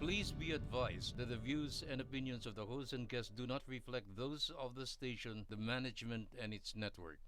Please be advised that the views and opinions of the host and guests do not reflect those of the station, the management, and its network.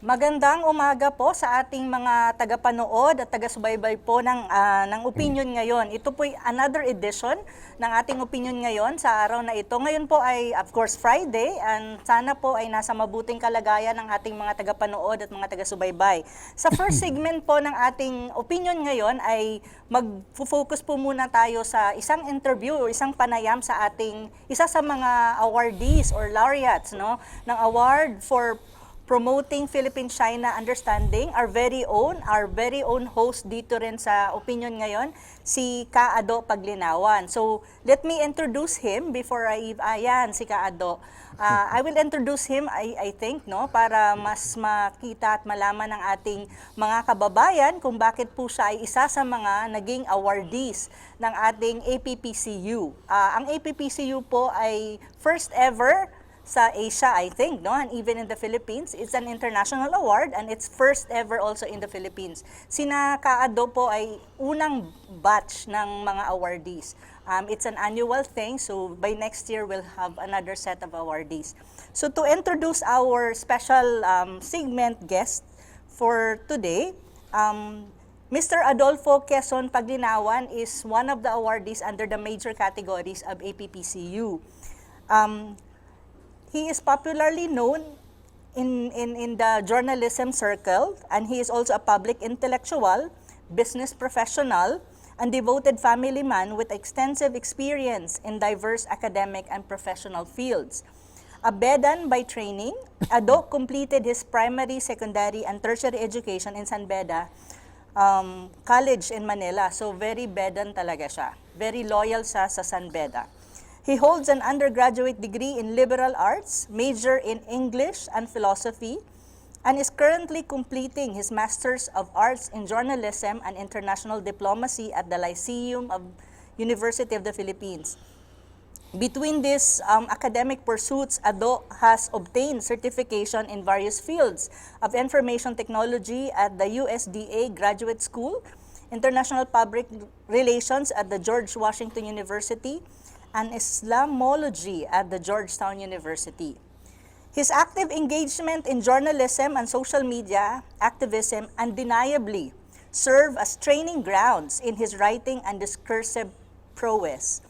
Magandang umaga po sa ating mga tagapanood at taga-subaybay po ng Opinyon ngayon. Ito po ay another edition ng ating Opinyon ngayon sa araw na ito. Ngayon po ay of course Friday and sana po ay nasa mabuting kalagayan ng ating mga tagapanood at mga taga-subaybay. Sa first segment po ng ating Opinyon ngayon ay mag-focus po muna tayo sa isang interview o isang panayam sa ating isa sa mga awardees or laureates ng award for Promoting Philippine-China Understanding, our very own host dito rin sa Opinion ngayon, si Kaado Paglinawan. So, let me introduce him before ayan, si Kaado. I will introduce him, I think, para mas makita at malaman ng ating mga kababayan kung bakit po siya ay isa sa mga naging awardees ng ating APPCU. Ang APPCU po ay first ever sa Asia, I think, and even in the Philippines. It's an international award and it's first ever also in the Philippines. Sina Kaado po ay unang batch ng mga awardees. It's an annual thing, so by next year we'll have another set of awardees. So to introduce our special segment guest for today, Mr. Adolfo Quezon Paglinawan is one of the awardees under the major categories of APPCU. He is popularly known in the journalism circle, and he is also a public intellectual, business professional, and devoted family man with extensive experience in diverse academic and professional fields. A Bedan by training, Ado completed his primary, secondary, and tertiary education in San Beda College in Manila. So very Bedan talaga siya. Very loyal siya sa San Beda. He holds an undergraduate degree in liberal arts, major in English and philosophy, and is currently completing his Masters of Arts in Journalism and International Diplomacy at the Lyceum of University of the Philippines. Between these academic pursuits, Ado has obtained certification in various fields of information technology at the USDA Graduate School, International Public Relations at the George Washington University, and Islamology at the Georgetown University. His active engagement in journalism and social media activism undeniably serve as training grounds in his writing and discursive prowess.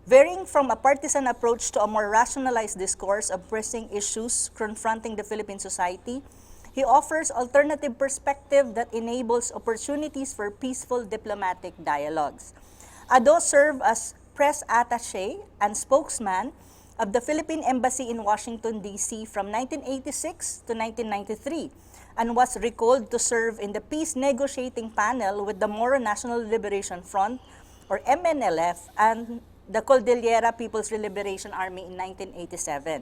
Varying from a partisan approach to a more rationalized discourse of pressing issues confronting the Philippine society, he offers alternative perspective that enables opportunities for peaceful diplomatic dialogues. Ado served as press attaché and spokesman of the Philippine Embassy in Washington, D.C. from 1986 to 1993 and was recalled to serve in the peace negotiating panel with the Moro National Liberation Front, or MNLF, and the Cordillera People's Liberation Army in 1987.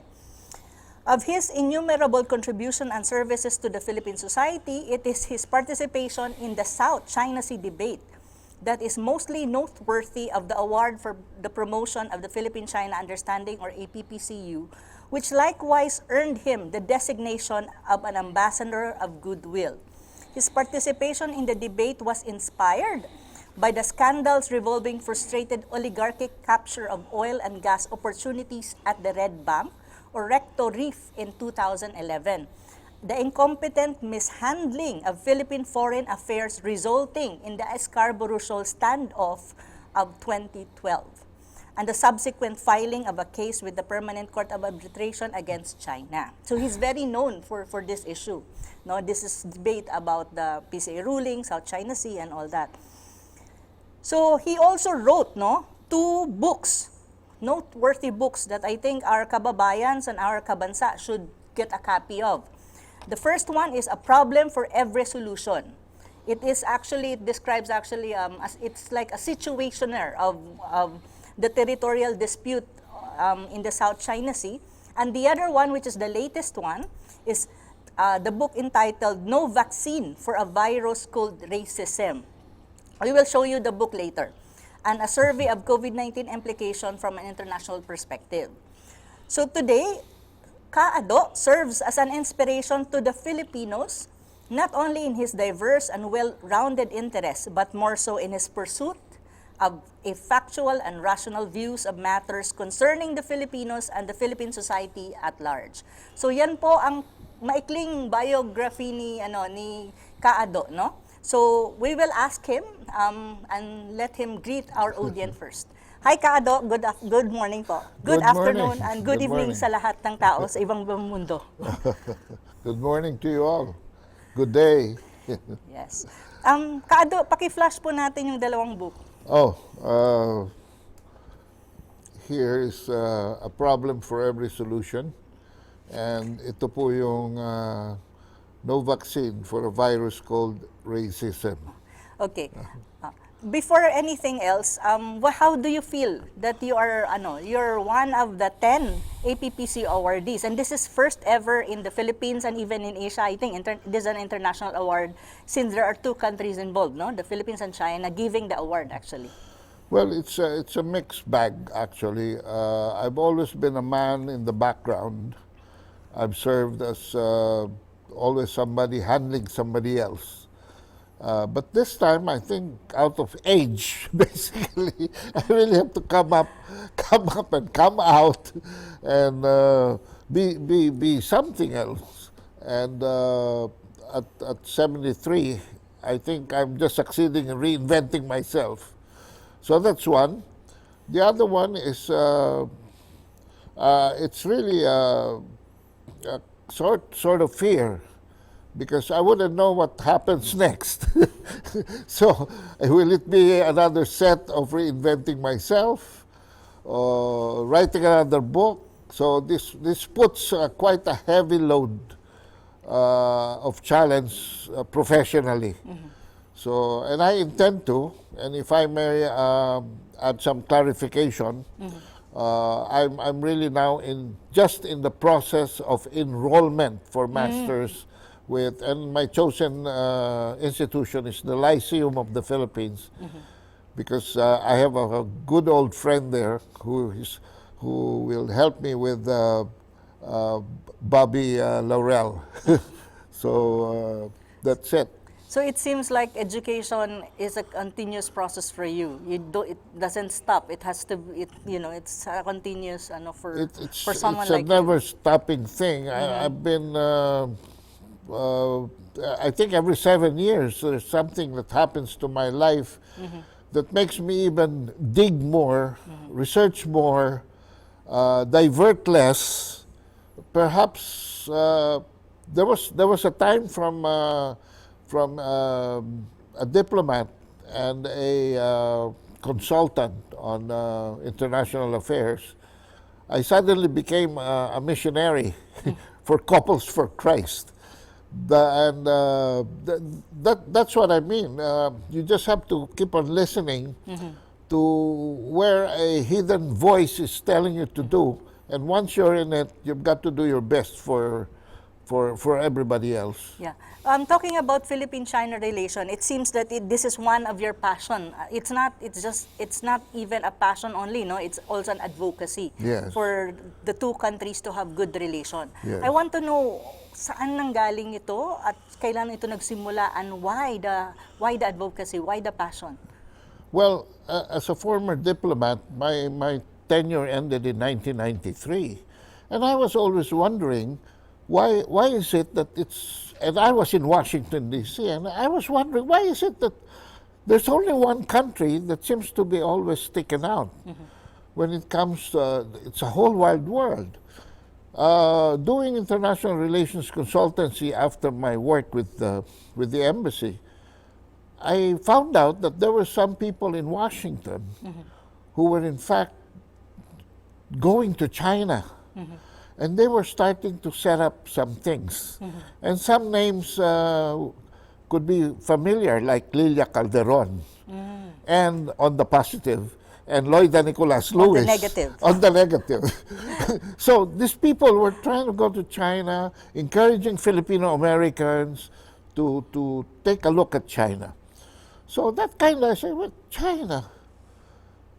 Of his innumerable contribution and services to the Philippine society, it is his participation in the South China Sea debate that is mostly noteworthy of the award for the promotion of the Philippine-China Understanding, or APPCU, which likewise earned him the designation of an ambassador of goodwill. His participation in the debate was inspired by the scandals revolving frustrated oligarchic capture of oil and gas opportunities at the Red Bank, or Recto Reef, in 2011. The incompetent mishandling of Philippine foreign affairs resulting in the Scarborough Shoal standoff of 2012, and the subsequent filing of a case with the Permanent Court of Arbitration against China. So he's very known for this issue. This is debate about the PCA ruling, South China Sea, and all that. So he also wrote 2 books, noteworthy books that I think our kababayans and our kabansa should get a copy of. The first one is A Problem for Every Solution. It describes it's like a situationer of the territorial dispute in the South China Sea. And the other one, which is the latest one, is the book entitled No Vaccine for a Virus Called Racism. We will show you the book later. And a survey of COVID-19 implication from an international perspective. So today, Ka-Ado serves as an inspiration to the Filipinos, not only in his diverse and well-rounded interests, but more so in his pursuit of a factual and rational views of matters concerning the Filipinos and the Philippine society at large. So yan po ang maikling biography ni Ka-Ado, no? So we will ask him and let him greet our audience first. Hi Ka-Ado, good morning po. Good afternoon morning. and good evening Good morning. sa lahat ng tao sa ibang mundo. Good morning to you all. Good day. Yes. Ka-Ado, paki-flash po natin yung dalawang book. Here is a problem for every solution. And ito po yung no vaccine for a virus called racism. Okay. Before anything else, how do you feel that you're one of the 10 APPCU awardees, and this is first ever in the Philippines and even in Asia. I think this is an international award since there are two countries involved, no? The Philippines and China giving the award actually. Well, it's a mixed bag actually. I've always been a man in the background. I've served as always somebody handling somebody else. But this time, I think, out of age, basically, I really have to come up and come out and be something else. And at 73, I think I'm just succeeding in reinventing myself. So that's one. The other one is it's really a sort of fear, because I wouldn't know what happens next. So, will it be another set of reinventing myself, or writing another book? So this puts quite a heavy load of challenge professionally. Mm-hmm. So, and I intend to, and if I may add some clarification, mm-hmm. I'm really now just in the process of enrollment for masters and my chosen institution is the Lyceum of the Philippines, mm-hmm. because I have a good old friend there who will help me with Bobby Laurel. So that's it. So it seems like education is a continuous process for you. It doesn't stop. It has to. It's a continuous. For someone like you. It's a never-stopping thing. Mm-hmm. I've been. I think every 7 years there's something that happens to my life mm-hmm. that makes me even dig more, mm-hmm. research more, divert less. Perhaps there was a time from a diplomat and a consultant on international affairs, I suddenly became a missionary for Couples for Christ. That's what I mean. You just have to keep on listening mm-hmm. to where a hidden voice is telling you to do, and once you're in it, you've got to do your best for everybody else. Yeah. Talking about Philippine-China relation, it seems that this is one of your passion. It's not even a passion only, no? It's also an advocacy for the two countries to have good relation. Yes. I want to know saan nanggaling ito at kailan ito nagsimula, and why the advocacy, why the passion? Well, as a former diplomat, my tenure ended in 1993, and I was always wondering why is it that and I was in Washington, D.C., and I was wondering, why is it that there's only one country that seems to be always sticking out mm-hmm. when it comes to, it's a whole wide world. Doing international relations consultancy after my work with the embassy, I found out that there were some people in Washington mm-hmm. who were in fact going to China. Mm-hmm. And they were starting to set up some things. Mm-hmm. And some names could be familiar, like Lilia Calderon, and on the positive, and Loida Nicolas Lewis. On the negative. On the negative. So these people were trying to go to China, encouraging Filipino Americans to take a look at China. So that kind of, I said, well, China,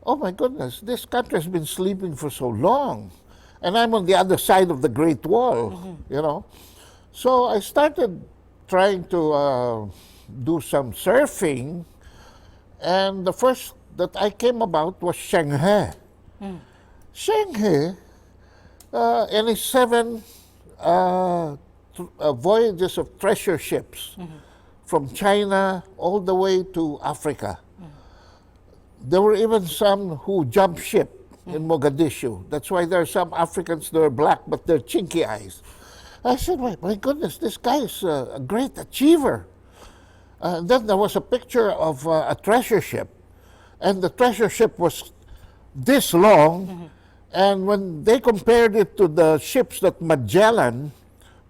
oh my goodness, this country has been sleeping for so long. and I'm on the other side of the Great Wall, you know. So I started trying to do some surfing, and the first that I came about was Shanghai. Shanghai and his 7 voyages of treasure ships from China all the way to Africa. There were even some who jumped ship in Mogadishu. That's why there are some Africans that are black, but they're chinky eyes. I said, my goodness, this guy is a great achiever. Then there was a picture of a treasure ship, and the treasure ship was this long, and when they compared it to the ships that Magellan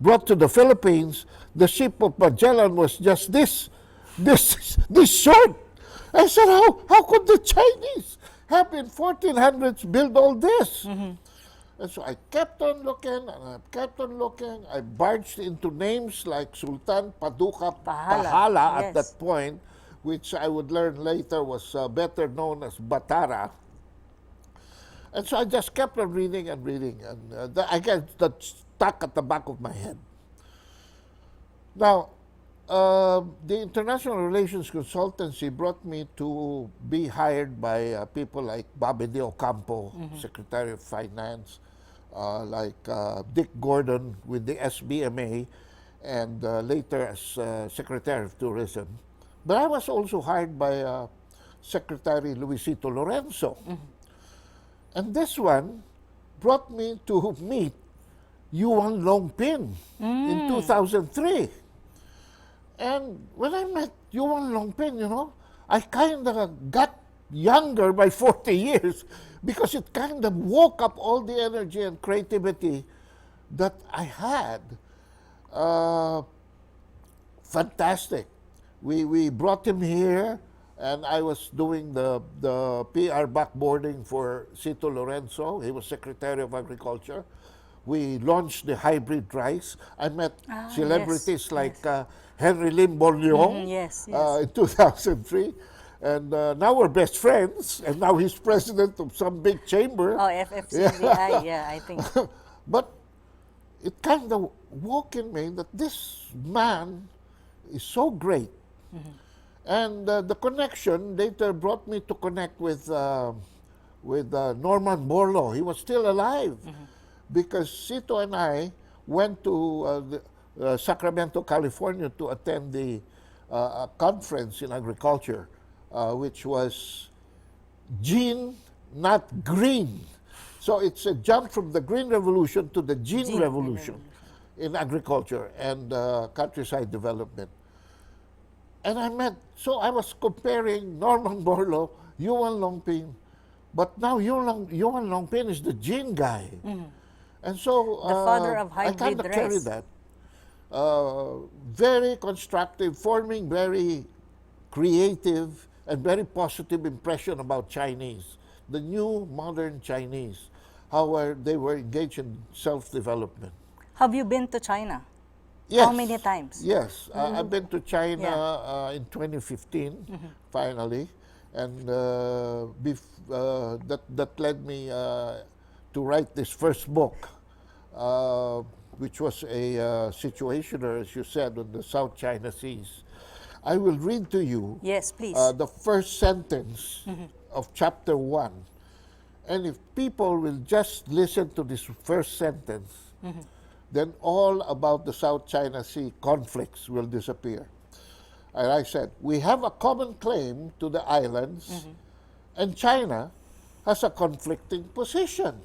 brought to the Philippines, the ship of Magellan was just this short. I said, how could the Chinese have in 1400s build all this? And so I kept on looking, and I kept on looking. I barged into names like Sultan Paduka Pahala at that point, which I would learn later was better known as Batara. And so I just kept on reading and reading, and I get that stuck at the back of my head. Now, the International Relations Consultancy brought me to be hired by people like Bobby de Ocampo, Secretary of Finance, like Dick Gordon with the SBMA, and later as Secretary of Tourism. But I was also hired by Secretary Luisito Lorenzo. And this one brought me to meet Yuan Longpin in 2003. And when I met Yuan Longpin, you know, I kind of got younger by 40 years because it kind of woke up all the energy and creativity that I had. Fantastic. We brought him here, and I was doing the PR backboarding for Cito Lorenzo. He was Secretary of Agriculture. We launched the hybrid rice. I met celebrities like Henry Lim Bonleong in 2003. And now we're best friends, and now he's president of some big chamber. Oh, FFCDI, yeah, I think. But it kind of woke in me that this man is so great. And the connection later brought me to connect with Norman Borlaug. He was still alive because Cito and I went to Sacramento, California to attend the conference in agriculture, which was Gene, not Green. So it's a jump from the Green Revolution to the Gene Revolution in agriculture and countryside development. And I was comparing Norman Borlaug, Yuan Longpin, but now Yuan Longpin is the Gene guy. And so the father of I kind hybrid of carry rice. that. Very constructive, forming very creative and very positive impression about Chinese, the new modern Chinese, how they were engaged in self-development. Have you been to China? Yes. How many times? Yes, I've been to China in 2015, finally, and that led me to write this first book, which was a situationer, as you said, on the South China Seas. I will read to you Yes, please. the first sentence of chapter 1. And if people will just listen to this first sentence, then all about the South China Sea conflicts will disappear. And I said, we have a common claim to the islands, and China has a conflicting position.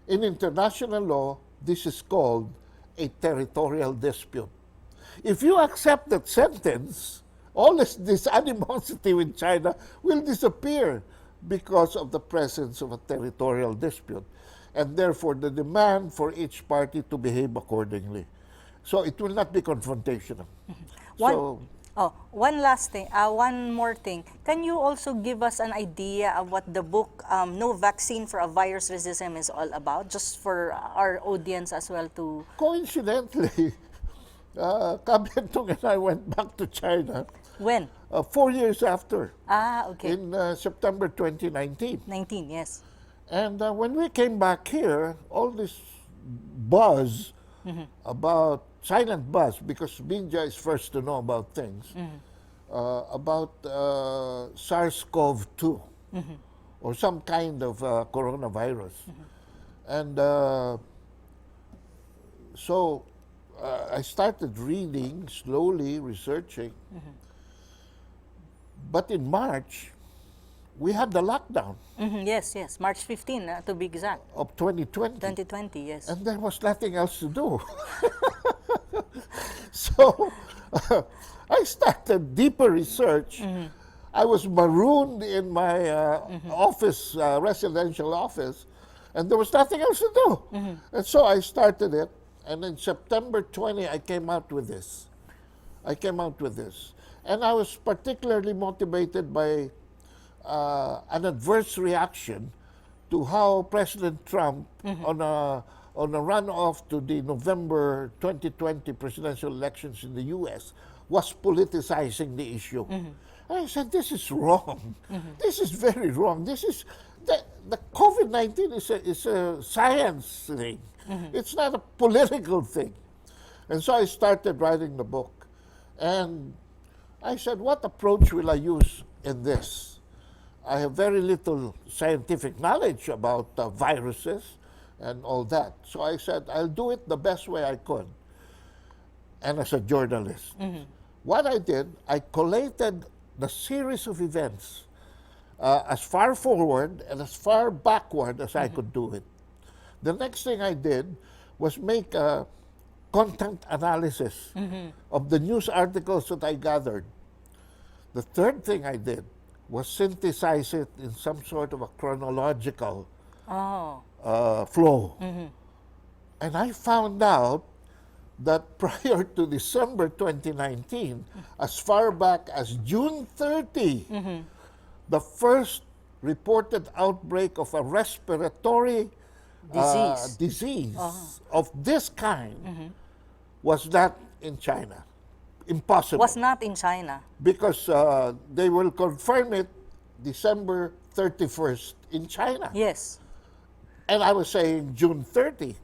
In international law, this is called a territorial dispute. If you accept that sentence, all this animosity with China will disappear because of the presence of a territorial dispute, and therefore the demand for each party to behave accordingly. So it will not be confrontational. One last thing, one more thing. Can you also give us an idea of what the book No Vaccine for a Virus Resistant is all about, just for our audience as well to... Coincidentally, Mentong and I went back to China. When? 4 years after. Okay. In September 2019. 19, yes. And when we came back here, all this buzz about, silent buzz, because Binja is first to know about things, about SARS-CoV-2 or some kind of coronavirus. And so I started reading, slowly researching. But in March, we had the lockdown Yes, yes. March 15, to be exact. of 2020. 2020, yes. And there was nothing else to do. So I started deeper research. I was marooned in my office, residential office, and there was nothing else to do. And so I started it, and in September 20, I came out with this. And I was particularly motivated by an adverse reaction to how President Trump, on a runoff to the November 2020 presidential elections in the U.S., was politicizing the issue. And I said, this is wrong. This is very wrong. This is, the COVID-19 is a science thing. It's not a political thing. And so I started writing the book. And I said, what approach will I use in this? I have very little scientific knowledge about viruses and all that. So I said, I'll do it the best way I could. And as a journalist. What I did, I collated the series of events as far forward and as far backward as I could do it. The next thing I did was make a content analysis of the news articles that I gathered. The third thing I did was synthesize it in some sort of a chronological flow. And I found out that prior to December 2019, as far back as June 30, the first reported outbreak of a respiratory disease of this kind was not in China. Impossible. Was not in China. Because they will confirm it December 31st in China. Yes. And I was saying June 30.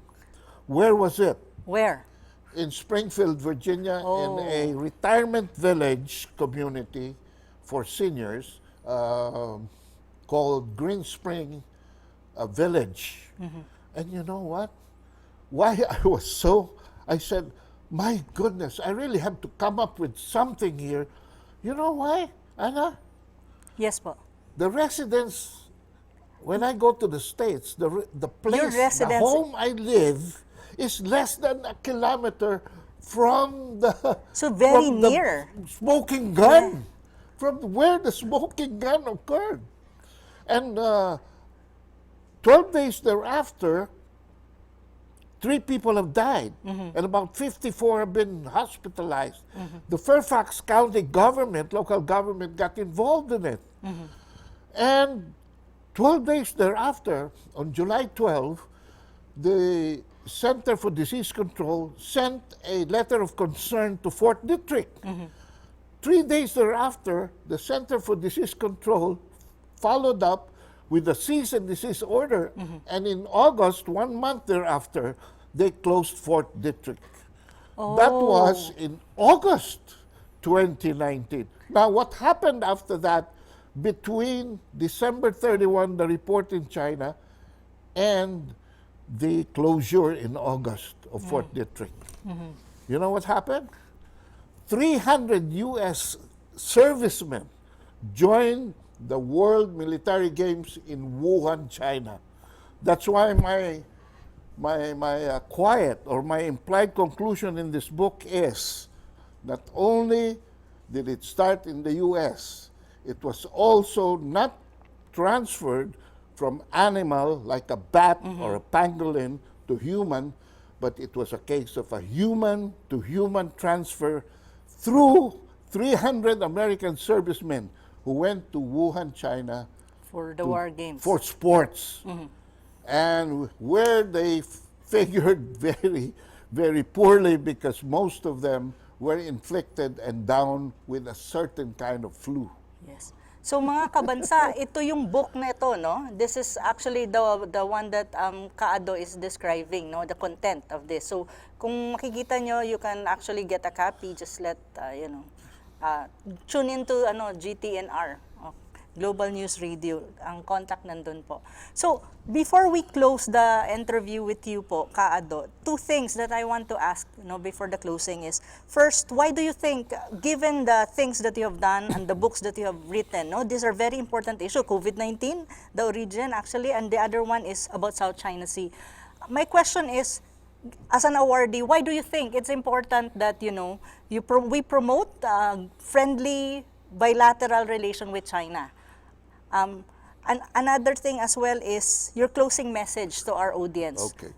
Where was it? Where? In Springfield, Virginia, in a retirement village community for seniors called Green Spring Village. And you know what? Why I said, my goodness, I really have to come up with something here. You know why, Anna? Yes, po. The residents, when I go to the States, the place, the residents- home I live, is less than a kilometer from the So very from the near. smoking gun, from where the smoking gun occurred. And 12 days thereafter, 3 people have died, and about 54 have been hospitalized. The Fairfax County government, local government, got involved in it. And 12 days thereafter, on July 12, the Center for Disease Control sent a letter of concern to 4th District. 3 days thereafter, the Center for Disease Control followed up with a cease and desist order. And in August, 1 month thereafter, they closed 4th District. That was in August 2019. Now, what happened after that between December 31, the report in China, and the closure in August of 4th District? You know what happened? 300 U.S. servicemen joined the World Military Games in Wuhan, China. That's why my quiet or my implied conclusion in this book is not only did it start in the U.S., it was also not transferred from animal like a bat or a pangolin to human, but it was a case of a human to human transfer through 300 American servicemen who went to Wuhan, China For the War Games. for sports. And where they figured very, very poorly because most of them were inflicted and down with a certain kind of flu. Yes. So mga kabansa, ito yung book na ito, no? This is actually the one that Kaado is describing, no? The content of this. So kung makikita nyo, you can actually get a copy. Just let, tune into GTNR, Global News Radio. Ang contact nandun po. So before we close the interview with you po, Kaado, two things that I want to ask, before the closing is, first, why do you think, given the things that you have done and the books that you have written, these are very important issues, COVID-19, the origin actually, and the other one is about South China Sea. My question is, as an awardee, why do you think it's important that, we promote friendly bilateral relation with China? And another thing as well is your closing message to our audience. Okay.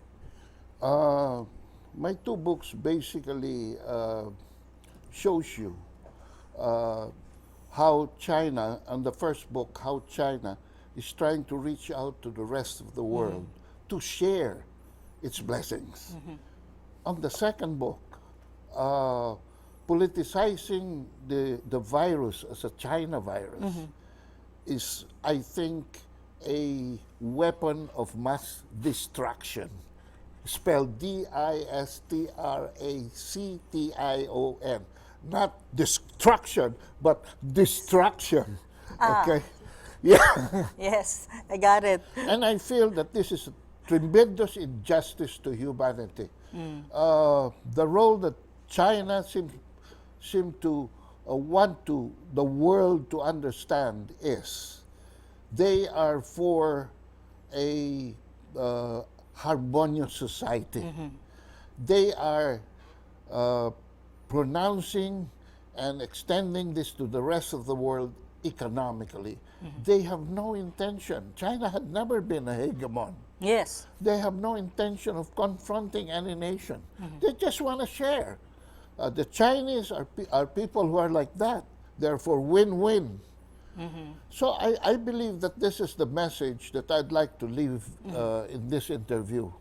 My two books basically shows you how China, and the first book, how China is trying to reach out to the rest of the world to share its blessings. On the second book, politicizing the virus as a China virus is, I think, a weapon of mass destruction, spelled DISTRACTION. Not destruction, but destruction. Okay? Yeah. Yes, I got it. And I feel that this is a tremendous injustice to humanity. The role that China seem to want the world to understand is they are for a harmonious society. They are pronouncing and extending this to the rest of the world economically. They have no intention. China had never been a hegemon. Yes. They have no intention of confronting any nation. They just want to share. The Chinese are people who are like that. Therefore, win-win. So I believe that this is the message that I'd like to leave in this interview.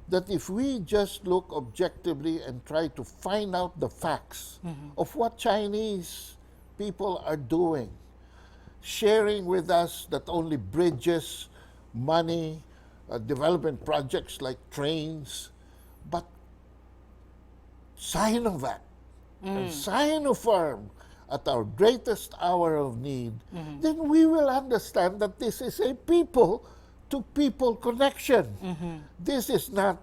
That if we just look objectively and try to find out the facts of what Chinese people are doing, sharing with us that only bridges, money, development projects like trains, but Sinovac and Sinopharm at our greatest hour of need, then we will understand that this is a people-to-people connection. This is not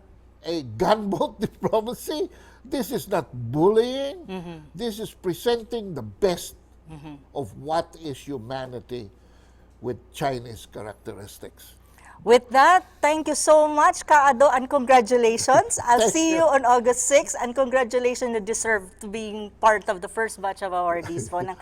a gunboat diplomacy. This is not bullying. This is presenting the best of what is humanity with Chinese characteristics. With that, thank you so much, Kaado, and congratulations. I'll see you on August 6th, and congratulations, you deserve to being part of the first batch of awardees po ng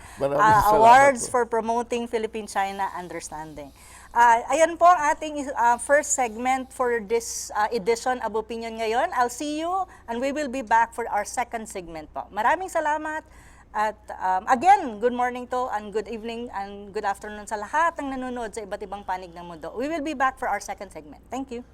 awards for promoting Philippine-China understanding. Ayan po ang ating first segment for this edition of Opinyon Ngayon. I'll see you, and we will be back for our second segment po. Maraming salamat. At again, good morning to and good evening and good afternoon sa lahat ng nanonood sa iba't ibang panig ng mundo. We will be back for our second segment. Thank you.